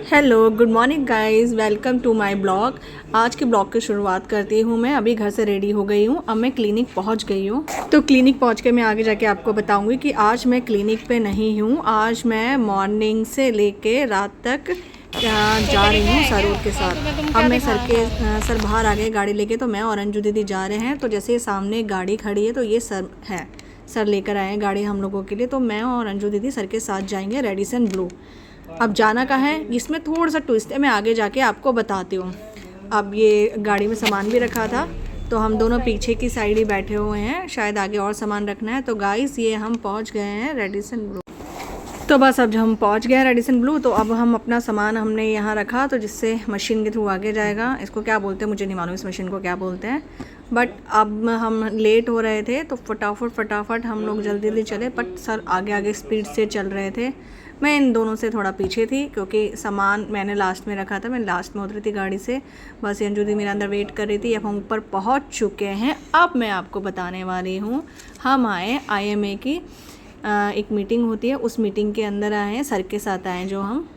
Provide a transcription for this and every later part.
Hello, good morning guys, welcome to my blog. आज के blog की शुरुआत करती हूँ मैं। अभी घर से रेडी हो गई हूँ। अब मैं क्लिनिक पहुँच गई हूँ। तो क्लिनिक पहुँच के मैं आगे जाके आपको बताऊँगी कि आज मैं क्लिनिक पे नहीं हूँ। आज मैं मॉर्निंग से लेके रात तक जा रही हूँ सर के साथ। अब मैं सर बाहर आ गए गाड़ी लेके, तो मैं और अंजू दीदी जा रहे हैं। तो जैसे सामने गाड़ी खड़ी है तो ये सर है, सर लेकर आए हैं गाड़ी हम लोगों के लिए। तो मैं और अंजू दीदी सर के साथ जाएंगे रेडिसन ब्लू। अब जाना कहाँ है, इसमें थोड़ा सा ट्विस्ट है, मैं आगे जाके आपको बताती हूँ। अब ये गाड़ी में सामान भी रखा था, तो हम दोनों पीछे की साइड ही बैठे हुए हैं, शायद आगे और सामान रखना है। तो गाइस, ये हम पहुँच गए हैं रेडिसन ब्लू। तो बस अब हम पहुँच गए हैं रेडिसन ब्लू। तो अब हम अपना सामान हमने यहाँ रखा, तो जिससे मशीन के थ्रू आगे जाएगा। इसको क्या बोलते हैं मुझे नहीं मालूम, इस मशीन को क्या बोलते हैं। बट अब हम लेट हो रहे थे, तो फटाफट हम लोग जल्दी चले। बट सर आगे आगे स्पीड से चल रहे थे। मैं इन दोनों से थोड़ा पीछे थी, क्योंकि सामान मैंने लास्ट में रखा था। मैं लास्ट में उतरी थी गाड़ी से। बस अंजू दी मेरे अंदर वेट कर रही थी। अब हम ऊपर पहुंच चुके हैं। अब मैं आपको बताने वाली हूँ, हम आए IMA की एक मीटिंग होती है, उस मीटिंग के अंदर आए हैं, सर के साथ आए जो हम।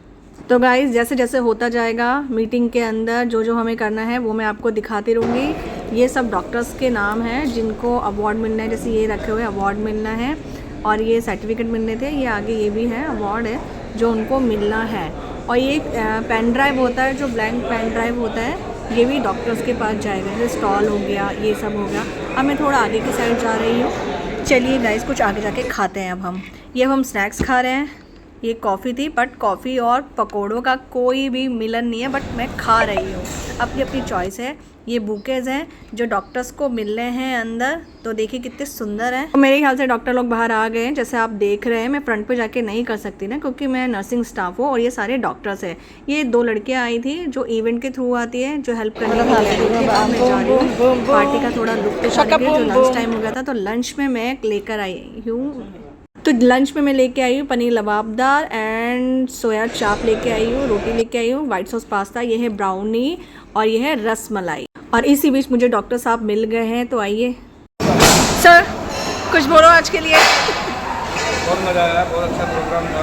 तो गाइस, जैसे जैसे होता जाएगा मीटिंग के अंदर जो जो हमें करना है वो मैं आपको दिखाती रहूँगी। ये सब डॉक्टर्स के नाम हैं जिनको अवार्ड मिलना है। जैसे ये रखे हुए अवार्ड मिलना है, और ये सर्टिफिकेट मिलने थे। ये आगे ये भी है, अवार्ड है जो उनको मिलना है। और ये पेन ड्राइव होता है, जो ब्लैंक पेन ड्राइव होता है, ये भी डॉक्टर्स के पास जाएगा। जैसे स्टॉल हो गया, ये सब हो गया। अब मैं थोड़ा आगे की साइड जा रही हूँ। चलिए गाइस, कुछ आगे जाके खाते हैं। अब हम स्नैक्स खा रहे हैं। ये कॉफ़ी थी, बट कॉफ़ी और पकोड़ों का कोई भी मिलन नहीं है, बट मैं खा रही हूँ। अपनी अपनी चॉइस है। ये बुकेज हैं जो डॉक्टर्स को मिल रहे हैं अंदर। तो देखिए कितने सुंदर हैं। तो मेरे ख्याल से डॉक्टर लोग बाहर आ गए हैं, जैसे आप देख रहे हैं। मैं फ्रंट पे जाके नहीं कर सकती ना, क्योंकि मैं नर्सिंग स्टाफ हूँ और ये सारे डॉक्टर्स हैं। ये 2 लड़कियाँ आई थी जो इवेंट के थ्रू आती है, जो हेल्प करने के लिए आई थी। अब मैं जा रही हूँ पार्टी का थोड़ा लुत्फ उठाने के लिए। जो लंच टाइम हो गया था, तो लंच में मैं लेकर आई हूँ। तो लंच में मैं लेके आई हूँ पनीर लबाबदार एंड सोया चाप लेके आई हूँ, रोटी लेके आई हूँ, वाइट सॉस पास्ता, ये है ब्राउनी, और ये है रस मलाई। और इसी बीच मुझे डॉक्टर साहब मिल गए हैं। तो आइए सर, कुछ बोलो आज के लिए। बहुत मज़ा आया, बहुत अच्छा प्रोग्राम था।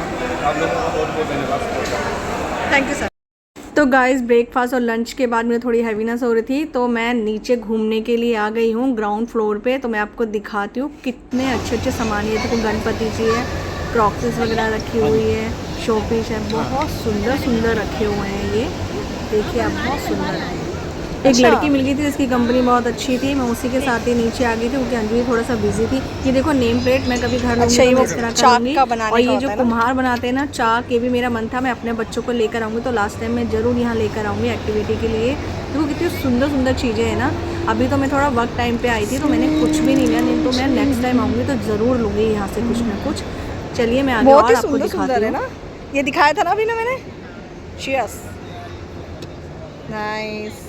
आप लोगों का बहुत बहुत धन्यवाद। Thank you sir. तो गाइस, ब्रेकफास्ट और लंच के बाद मुझे थोड़ी हैवीनेस हो रही थी, तो मैं नीचे घूमने के लिए आ गई हूँ ग्राउंड फ्लोर पे। तो मैं आपको दिखाती हूँ कितने अच्छे अच्छे सामान। ये देखो गणपति जी है, क्रॉक्सेस वगैरह रखी हुई है, शोपीस है, बहुत सुंदर सुंदर रखे हुए हैं। ये देखिए आप, बहुत सुंदर है। एक लड़की मिल गई थी जिसकी कंपनी बहुत अच्छी थी। मैं उसी के साथ ही नीचे आ गई थी, क्योंकि अंजू थोड़ा सा बिजी थी। ये देखो नेम प्लेट, मैं कभी घर लूँगी तो मैं इस तरह का लूँगी। और ये जो कुम्हार बनाते हैं ना चाक, ये भी मेरा मन था मैं अपने बच्चों को लेकर आऊँगी। तो लास्ट टाइम मैं ज़रूर यहाँ लेकर आऊँगी एक्टिविटी के लिए। देखो कितनी सुंदर सुंदर चीज़ें हैं ना। अभी तो मैं थोड़ा वर्क टाइम पर आई थी, तो मैंने कुछ भी नहीं लिया। नहीं तो मैं नेक्स्ट टाइम आऊँगी तो ज़रूर लूँगी यहाँ से कुछ ना कुछ। चलिए मैं आगे और आपको दिखाती हूँ। ये दिखाया था ना अभी ना मैंने। चीयर्स। नाइस।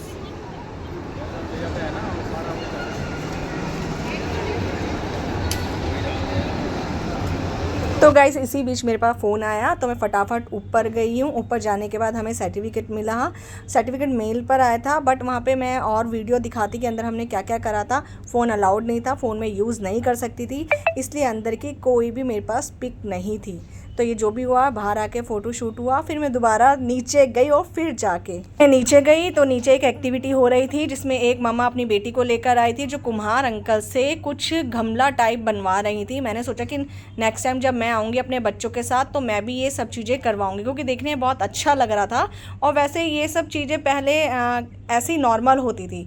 तो गाइस, इसी बीच मेरे पास फ़ोन आया, तो मैं फटाफट ऊपर गई हूँ। ऊपर जाने के बाद हमें सर्टिफिकेट मिला। सर्टिफिकेट मेल पर आया था, बट वहाँ पे मैं और वीडियो दिखाती कि अंदर हमने क्या क्या करा था। फ़ोन अलाउड नहीं था, फ़ोन में यूज़ नहीं कर सकती थी, इसलिए अंदर की कोई भी मेरे पास पिक नहीं थी। तो ये जो भी हुआ, बाहर आके फ़ोटो शूट हुआ। फिर मैं दोबारा नीचे गई, और फिर जाके मैं नीचे गई तो नीचे एक एक्टिविटी हो रही थी, जिसमें एक मामा अपनी बेटी को लेकर आई थी, जो कुम्हार अंकल से कुछ गमला टाइप बनवा रही थी। मैंने सोचा कि नेक्स्ट टाइम जब मैं आऊँगी अपने बच्चों के साथ, तो मैं भी ये सब चीज़ें करवाऊँगी, क्योंकि देखने में बहुत अच्छा लग रहा था। और वैसे ये सब चीज़ें पहले ऐसी नॉर्मल होती थी,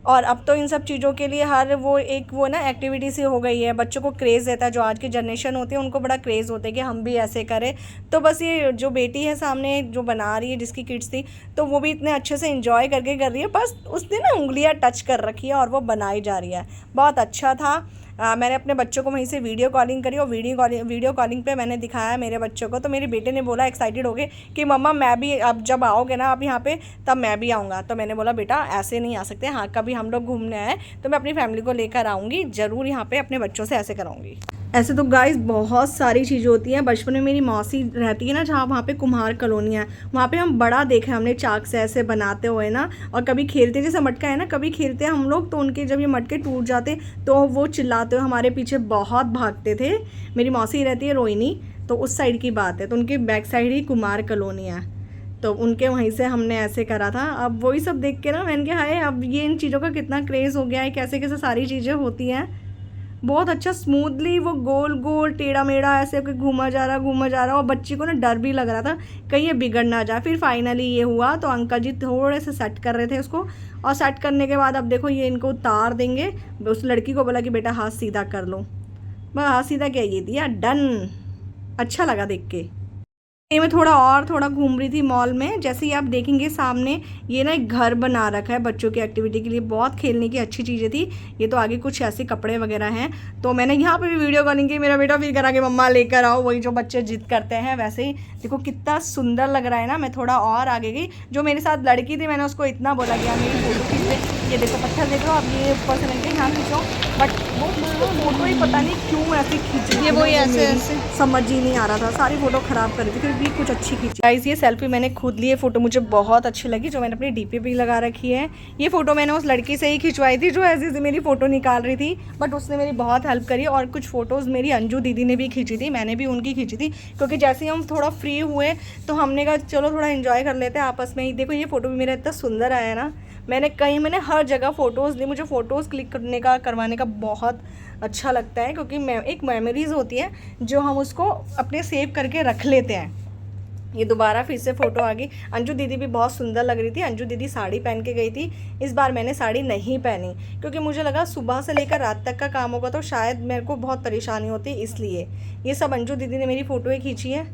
और अब तो इन सब चीज़ों के लिए हर वो ना एक्टिविटी सी हो गई है। बच्चों को क्रेज़ रहता है, जो आज की जनरेशन होती है उनको बड़ा क्रेज़ होता है कि हम भी ऐसे करें। तो बस ये जो बेटी है सामने जो बना रही है, जिसकी किड्स थी, तो वो भी इतने अच्छे से एंजॉय करके कर रही है। बस उसने ना उंगलियां टच कर रखी है और वो बनाई जा रही है। बहुत अच्छा था। मैंने अपने बच्चों को वहीं से वीडियो कॉलिंग करी, और वीडियो कॉलिंग पे मैंने दिखाया मेरे बच्चों को। तो मेरे बेटे ने बोला एक्साइटेड हो गए कि मम्मा मैं भी, अब जब आओगे ना आप यहाँ पे, तब मैं भी आऊँगा। तो मैंने बोला बेटा ऐसे नहीं आ सकते, हाँ कभी हम लोग घूमने आए तो मैं अपनी फैमिली को लेकर आऊँगी ज़रूर, यहाँ पे अपने बच्चों से ऐसे कराऊँगी। ऐसे तो गाइस बहुत सारी चीज़ें होती हैं। बचपन में मेरी मौसी रहती है ना, जहाँ वहाँ पे कुम्हार कॉलोनियाँ, वहाँ पे हम बड़ा देखा हमने चाक से ऐसे बनाते हुए ना। और कभी खेलते, जैसे मटका है ना, कभी खेलते हम लोग, तो उनके जब ये मटके टूट जाते तो वो चिल्लाते हुए हमारे पीछे बहुत भागते थे। मेरी मौसी रहती है रोहिणी, तो उस साइड की बात है, तो उनके बैक साइड ही कुम्हार कॉलोनियाँ। तो उनके वहीं से हमने ऐसे करा था। अब वही सब देख के ना मैंने कहा हाय अब ये इन चीज़ों का कितना क्रेज़ हो गया है, कैसे कैसे सारी चीज़ें होती हैं। बहुत अच्छा स्मूथली वो गोल गोल टेढ़ा मेढ़ा ऐसे घूमा जा रहा और बच्ची को ना डर भी लग रहा था कहीं ये बिगड़ ना जाए। फिर फाइनली ये हुआ तो अंकल जी थोड़े से सेट कर रहे थे उसको, और सेट करने के बाद अब देखो ये इनको उतार देंगे। उस लड़की को बोला कि बेटा हाथ सीधा कर लो, बस हाथ सीधा क्या ये दिया, डन। अच्छा लगा देख के। ये मैं थोड़ा घूम रही थी मॉल में। जैसे ही आप देखेंगे सामने ये ना एक घर बना रखा है बच्चों की एक्टिविटी के लिए, बहुत खेलने की अच्छी चीज़ें थी। ये तो आगे कुछ ऐसे कपड़े वगैरह हैं, तो मैंने यहाँ पे भी वीडियो कॉलिंग की। मेरा बेटा फिर करा के मम्मा लेकर आओ, वही जो बच्चे जिद करते हैं वैसे ही। देखो कितना सुंदर लग रहा है ना। मैं थोड़ा और आगे गई, जो मेरे साथ लड़की थी मैंने उसको इतना बोला कि मेरी फ़ोटो खींच दे। ये देखो पत्थर देखो, अब ये ऊपर से मिलके यहाँ खींचो, बट वो फ़ोटो ही पता नहीं क्यों ऐसे खींच रही है, वो ऐसे समझ ही नहीं आ रहा था। सारी फ़ोटो ख़राब कर रही थी, फिर भी कुछ अच्छी खींची। गाइस ये सेल्फी मैंने खुद ली है, फ़ोटो मुझे बहुत अच्छी लगी, जो मैंने अपनी डीपी भी लगा रखी है। ये फ़ोटो मैंने उस लड़की से ही खिंचवाई थी जो ऐसे ऐसे मेरी फ़ोटो निकाल रही थी, बट उसने मेरी बहुत हेल्प करी। और कुछ फ़ोटोज़ मेरी अंजू दीदी ने भी खींची थी, मैंने भी उनकी खींची थी, क्योंकि जैसे ही हम थोड़ा फ्री हुए तो हमने कहा चलो थोड़ा इन्जॉय कर लेते हैं आपस में ही। देखो ये फ़ोटो भी मेरा इतना सुंदर आया ना। मैंने हर जगह फ़ोटोज़ ली। मुझे फ़ोटोज़ क्लिक करवाने का बहुत अच्छा लगता है, क्योंकि एक मेमोरीज़ होती है जो हम उसको अपने सेव करके रख लेते हैं। ये दोबारा फिर से फ़ोटो आ गई। अंजू दीदी भी बहुत सुंदर लग रही थी। अंजू दीदी साड़ी पहन के गई थी, इस बार मैंने साड़ी नहीं पहनी, क्योंकि मुझे लगा सुबह से लेकर रात तक का काम होगा तो शायद मेरे को बहुत परेशानी होती, इसलिए। ये सब अंजू दीदी ने मेरी फ़ोटोएँ खींची है।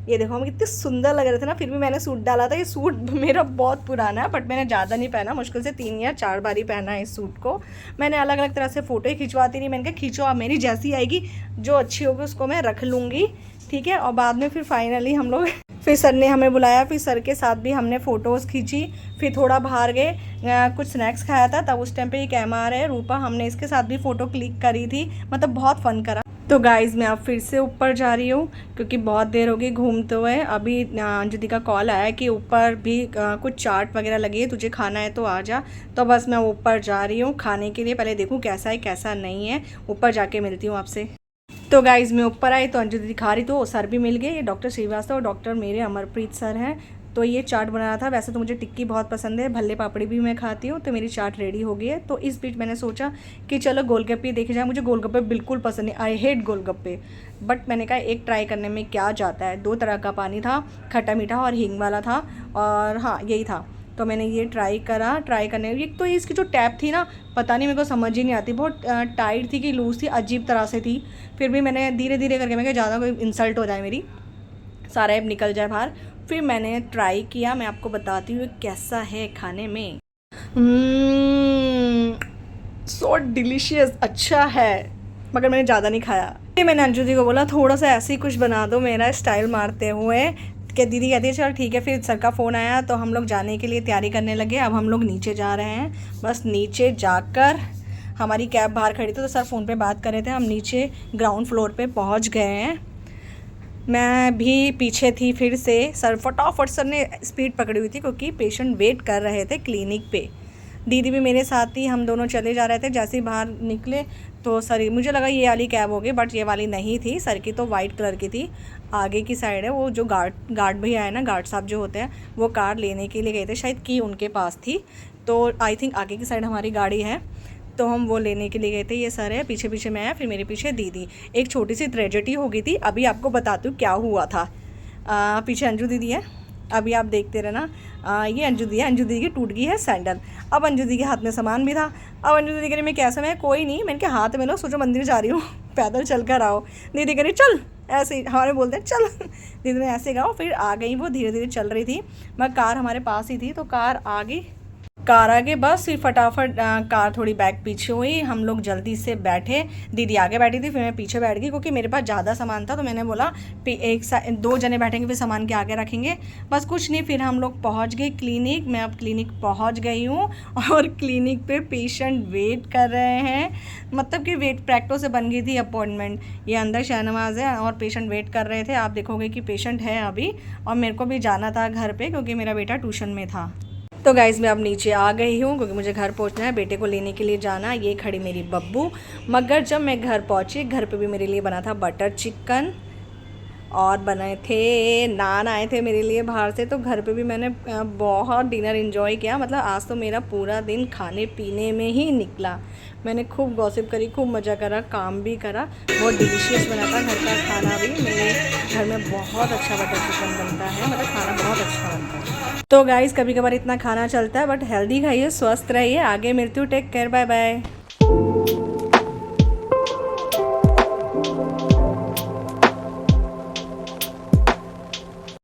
ये देखो हम कितने सुंदर लग रहे थे ना, फिर भी मैंने सूट डाला था। ये सूट मेरा बहुत पुराना है, बट मैंने ज़्यादा नहीं पहना, मुश्किल से 3 या 4 बार ही पहना है इस सूट को। मैंने अलग अलग तरह से फ़ोटो ही खिंचवाती रही। मैंने कहा खींचो, आप मेरी जैसी आएगी जो अच्छी होगी उसको मैं रख लूँगी, ठीक है। और बाद में फिर फाइनली हम लोग फिर सर ने हमें बुलाया, फिर सर के साथ भी हमने फ़ोटोज़ खींची। फिर थोड़ा बाहर गए, कुछ स्नैक्स खाया था, तब उस टाइम पे ये कैमरा है रूपा, हमने इसके साथ भी फ़ोटो क्लिक करी थी, मतलब बहुत फ़न करा। तो गाइज़ मैं अब फिर से ऊपर जा रही हूँ, क्योंकि बहुत देर हो गई घूमते हुए। अभी अंजू का कॉल आया कि ऊपर भी कुछ चाट वगैरह लगी है, तुझे खाना है तो आ जा। तो बस मैं ऊपर जा रही हूँ खाने के लिए। पहले देखूँ कैसा है कैसा नहीं है, ऊपर जाके मिलती हूँ आपसे। तो गाइज़ मैं ऊपर आई तो अंजू दीदी खा रही, तो सर भी मिल गए। ये डॉक्टर श्रीवास्तव और डॉक्टर मेरे अमरप्रीत सर हैं। तो ये चाट बना रहा था। वैसे तो मुझे टिक्की बहुत पसंद है, भल्ले पापड़ी भी मैं खाती हूँ, तो मेरी चाट रेडी हो गई है। तो इस बीच मैंने सोचा कि चलो गोलगप्पे देखे जाए। मुझे गोलगप्पे बिल्कुल पसंद नहीं, आई हेट गोलगप्पे, बट मैंने कहा एक ट्राई करने में क्या जाता है। 2 तरह का पानी था, खट्टा मीठा और हींग वाला था, और हाँ यही था। तो मैंने ये ट्राई करने। एक तो इसकी जो टैप थी ना, पता नहीं मेरे को समझ ही नहीं आती, बहुत टाइट थी कि लूज़ थी, अजीब तरह से थी। फिर भी मैंने धीरे धीरे करके, मैं क्या ज़्यादा कोई इंसल्ट हो जाए मेरी, सारा ऐप निकल जाए बाहर। फिर मैंने ट्राई किया, मैं आपको बताती हूँ कैसा है खाने में। सो डिलीशियस, अच्छा है, मगर मैंने ज़्यादा नहीं खाया। फिर मैंने अंजू जी को बोला थोड़ा सा ऐसे ही कुछ बना दो मेरा स्टाइल मारते हुए, कि दीदी कहती है चल ठीक है। फिर सर का फ़ोन आया तो हम लोग जाने के लिए तैयारी करने लगे। अब हम लोग नीचे जा रहे हैं। बस नीचे जाकर हमारी कैब बाहर खड़ी थी, तो सर फ़ोन पे बात कर रहे थे। हम नीचे ग्राउंड फ्लोर पे पहुंच गए हैं। मैं भी पीछे थी फिर से। सर फटाफट, सर ने स्पीड पकड़ी हुई थी क्योंकि पेशेंट वेट कर रहे थे क्लिनिक पे। दीदी भी मेरे साथ थी, हम दोनों चले जा रहे थे। जैसे ही बाहर निकले तो सर, मुझे लगा ये वाली कैब होगी, बट ये वाली नहीं थी। सर की तो वाइट कलर की थी, आगे की साइड है। वो जो गार्ड भैया है ना, गार्ड साहब जो होते हैं, वो कार लेने के लिए गए थे, शायद की उनके पास थी। तो आई थिंक आगे की साइड हमारी गाड़ी है, तो हम वो लेने के लिए गए थे। ये सर है, पीछे पीछे मैं, फिर मेरे पीछे दीदी। एक छोटी सी ट्रेजेडी हो गई थी, अभी आपको बताती हूँ क्या हुआ था। पीछे अंजू दीदी है, अभी आप देखते रहना। ये अंजू दीदी की टूट गई है सैंडल। अब अंजू दीदी के हाथ में सामान भी था। अब अंजू दीदी कह रही मैं कैसा, मैं कोई नहीं, मैंने क्या हाथ में लो, सोचो मंदिर जा रही हूँ, पैदल चल कर आओ। दीदी कह रही चल, ऐसे ही हमारे बोलते हैं चल। दीदी ने ऐसे कहा, फिर आ गई वो, धीरे धीरे चल रही थी। मैं कार हमारे पास ही थी, तो कार आ गई, कार आगे, बस फिर फटाफट कार थोड़ी बैक पीछे हुई। हम लोग जल्दी से बैठे, दीदी आगे बैठी थी, फिर मैं पीछे बैठ गई, क्योंकि मेरे पास ज़्यादा सामान था। तो मैंने बोला 2 जने बैठेंगे, फिर सामान के आगे रखेंगे, बस कुछ नहीं। फिर हम लोग पहुंच गए क्लिनिक। मैं अब क्लिनिक पहुंच गई हूँ, और क्लिनिक पे पेशेंट वेट कर रहे हैं। मतलब कि वेट प्रैक्टो से बन गई थी अपॉइंटमेंट। ये अंदर शाहनवाज है और पेशेंट वेट कर रहे थे। आप देखोगे कि पेशेंट है अभी, और मेरे को भी जाना था घर पर, क्योंकि मेरा बेटा ट्यूशन में था। तो गाइज़ मैं अब नीचे आ गई हूँ, क्योंकि मुझे घर पहुँचना है, बेटे को लेने के लिए जाना। ये खड़ी मेरी बब्बू। मगर जब मैं घर पहुँची, घर पे भी मेरे लिए बना था बटर चिकन, और बने थे नान, आए थे मेरे लिए बाहर से। तो घर पे भी मैंने बहुत डिनर एंजॉय किया। मतलब आज तो मेरा पूरा दिन खाने पीने में ही निकला। मैंने खूब गॉसिप करी, खूब मज़ा करा, काम भी करा। बहुत डिलीशियस बना था घर का खाना भी। मेरे घर में बहुत अच्छा बटर चिकन बनता है, मतलब खाना बहुत अच्छा बनता है। तो गाइज़ कभी कभार इतना खाना चलता है, बट हेल्दी खाइए, स्वस्थ रहिए। आगे मिलती हूँ, टेक केयर, बाय बाय।